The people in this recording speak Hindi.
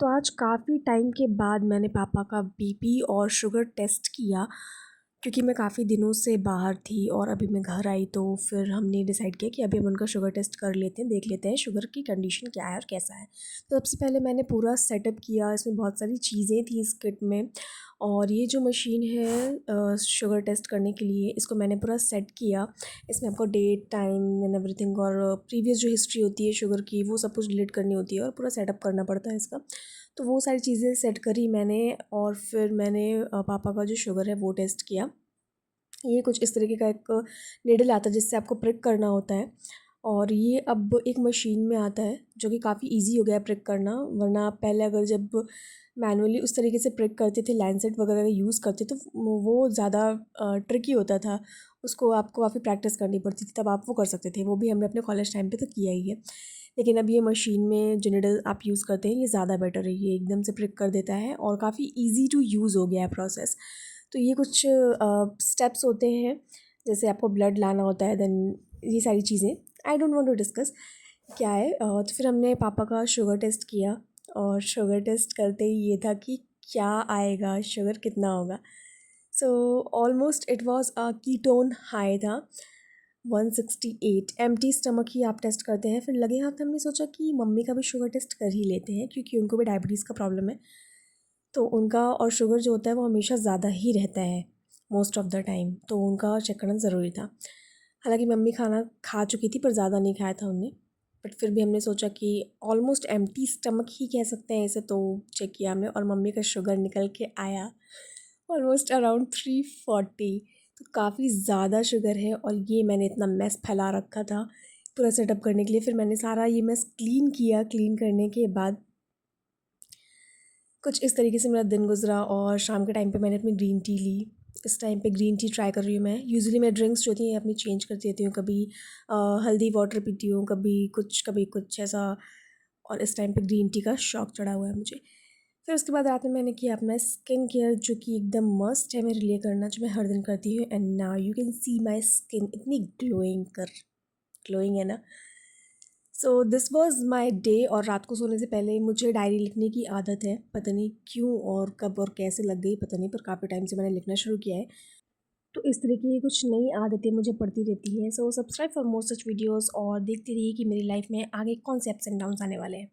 तो आज काफ़ी टाइम के बाद मैंने पापा का बीपी और शुगर टेस्ट किया, क्योंकि मैं काफ़ी दिनों से बाहर थी और अभी मैं घर आई तो फिर हमने डिसाइड किया कि अभी हम उनका शुगर टेस्ट कर लेते हैं, देख लेते हैं शुगर की कंडीशन क्या है और कैसा है। तो सबसे पहले मैंने पूरा सेटअप किया, इसमें बहुत सारी चीज़ें थी इस किट में। और ये जो मशीन है शुगर टेस्ट करने के लिए, इसको मैंने पूरा सेट किया। इसमें आपको डेट, टाइम एंड एवरीथिंग और प्रीवियस जो हिस्ट्री होती है शुगर की, वो सब कुछ डिलीट करनी होती है और पूरा सेटअप करना पड़ता है इसका। तो वो सारी चीज़ें सेट करी मैंने और फिर मैंने पापा का जो शुगर है वो टेस्ट किया। ये कुछ इस तरीके का एक नीडल आता है जिससे आपको प्रिक करना होता है, और ये अब एक मशीन में आता है जो कि काफ़ी इजी हो गया है प्रिक करना। वरना आप पहले अगर जब मैनुअली उस तरीके से प्रिक करते थे, लैंसेट वगैरह का यूज़ करते, तो वो ज़्यादा ट्रिकी होता था। उसको आपको काफ़ी प्रैक्टिस करनी पड़ती थी, तब आप वो कर सकते थे। वो भी हमने अपने कॉलेज टाइम पे तो किया ही है। लेकिन अब ये मशीन में जो नीडल आप यूज़ करते हैं, ये ज़्यादा बेटर है। ये एकदम से प्रिक कर देता है और काफ़ी ईजी टू यूज़ हो गया है प्रोसेस। तो ये कुछ स्टेप्स होते हैं, जैसे आपको ब्लड लाना होता है, देन ये सारी चीज़ें I don't want to discuss क्या है। तो फिर हमने पापा का शुगर टेस्ट किया, और शुगर टेस्ट करते ही ये था कि क्या आएगा, शुगर कितना होगा। So almost it was a ketone high था, 168। एम्प्टी स्टमक ही आप टेस्ट करते हैं। फिर लगे हाथ हमने सोचा कि मम्मी का भी शुगर टेस्ट कर ही लेते हैं, क्योंकि उनको भी डायबिटीज़ का प्रॉब्लम है। तो उनका और शुगर जो होता है वो हमेशा ज़्यादा ही रहता है मोस्ट ऑफ़ द टाइम, तो उनका चेक करना ज़रूरी था। हालांकि मम्मी खाना खा चुकी थी पर ज़्यादा नहीं खाया था उन्हें, बट फिर भी हमने सोचा कि ऑलमोस्ट एम्प्टी स्टमक ही कह सकते हैं इसे, तो चेक किया हमने और मम्मी का शुगर निकल के आया ऑलमोस्ट अराउंड 340। तो काफ़ी ज़्यादा शुगर है, और ये मैंने इतना मेस फैला रखा था पूरा सेटअप करने के लिए। फिर मैंने सारा ये मेस क्लीन किया। क्लीन करने के बाद कुछ इस तरीके से मेरा दिन गुजरा, और शाम के टाइम पे मैंने अपनी ग्रीन टी ली। इस टाइम पे ग्रीन टी ट्राई कर रही हूँ मैं। यूजुअली मैं ड्रिंक्स जो होती हैं अपनी चेंज करती रहती हूँ, कभी हल्दी वाटर पीती हूँ, कभी कुछ ऐसा। और इस टाइम पे ग्रीन टी का शौक चढ़ा हुआ है मुझे। फिर उसके बाद रात में मैंने किया अपना स्किन केयर, जो कि एकदम मस्ट है मेरे लिए करना, जो मैं हर दिन करती हूँ। And now you can see my skin इतनी ग्लोइंग है ना। So this was my day. और रात को सोने से पहले मुझे डायरी लिखने की आदत है, पता नहीं क्यों और कब और कैसे लग गई पता नहीं, पर काफ़ी टाइम से मैंने लिखना शुरू किया है। तो इस तरह की कुछ नई आदतें मुझे पड़ती रहती हैं। So subscribe for more such videos, और देखते रहिए कि मेरी लाइफ में आगे कौन से अप्स एंड डाउन्स आने वाले हैं।